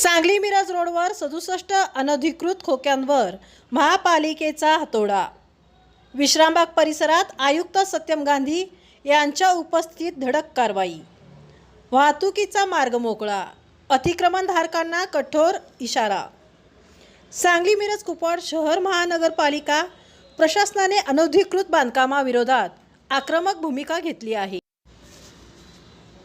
सांगली मिरज रोडवर 67 अनधिकृत खोक्यांवर महापालिकेचा हातोडा। विश्रामबाग परिसरात आयुक्त सत्यम गांधी यांच्या उपस्थितीत धडक कारवाई। वाहतुकीचा मार्ग मोकळा, अतिक्रमणधारकांना कठोर इशारा। सांगली मिरज कुपवाड शहर महानगरपालिका प्रशासनाने अनधिकृत बांधकामाविरोधात आक्रमक भूमिका घेतली आहे।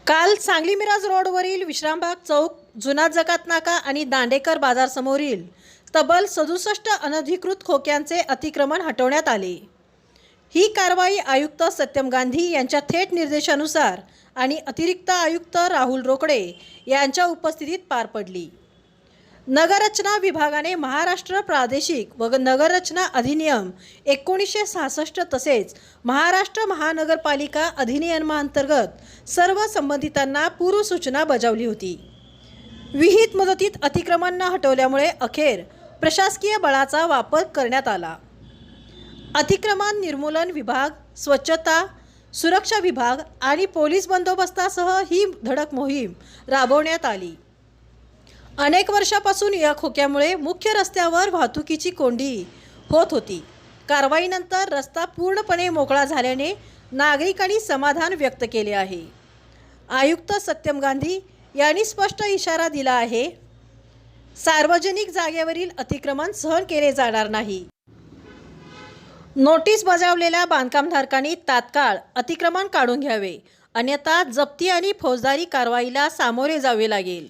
काल सांगली मिरज रोडवरील विश्रामबाग चौक, जुना जकात नाका आणि दांडेकर बाजार समोरील तब्बल 67 अनधिकृत खोक्यांचे अतिक्रमण हटवण्यात आले। ही कारवाई आयुक्त सत्यम गांधी यांच्या थेट निर्देशानुसार आणि अतिरिक्त आयुक्त राहुल रोकडे यांच्या उपस्थितीत पार पडली। नगररचना विभागाने महाराष्ट्र प्रादेशिक व नगररचना अधिनियम 1966 तसेच महाराष्ट्र महानगरपालिका अधिनियमांतर्गत सर्व संबंधितांना पूर्व सूचना बजावली होती। विहित मुदतीत अतिक्रमण न हटवल्यामुळे अखेर प्रशासकीय बळाचा वापर करण्यात आला। अतिक्रमण निर्मूलन विभाग, स्वच्छता सुरक्षा विभाग आणि पोलीस बंदोबस्तासह ही धडक मोहीम राबवण्यात आली। अनेक वर्षापासून या खोक्यामुळे मुख्य रस्त्यावर वाहतुकीची कोंडी होत होती। कारवाईनंतर रस्ता पूर्णपणे मोकळा झाल्याने नागरिकांनी समाधान व्यक्त केले आहे। आयुक्त सत्यम गांधी यांनी स्पष्ट इशारा दिला आहे, सार्वजनिक जागेवरील अतिक्रमण सहन केले जाणार नाही। नोटीस बजावलेल्या बांधकामधारकांनी तात्काळ अतिक्रमण काढून घ्यावे, अन्यथा जप्ती आणि फौजदारी कारवाईला सामोरे जावे लागेल।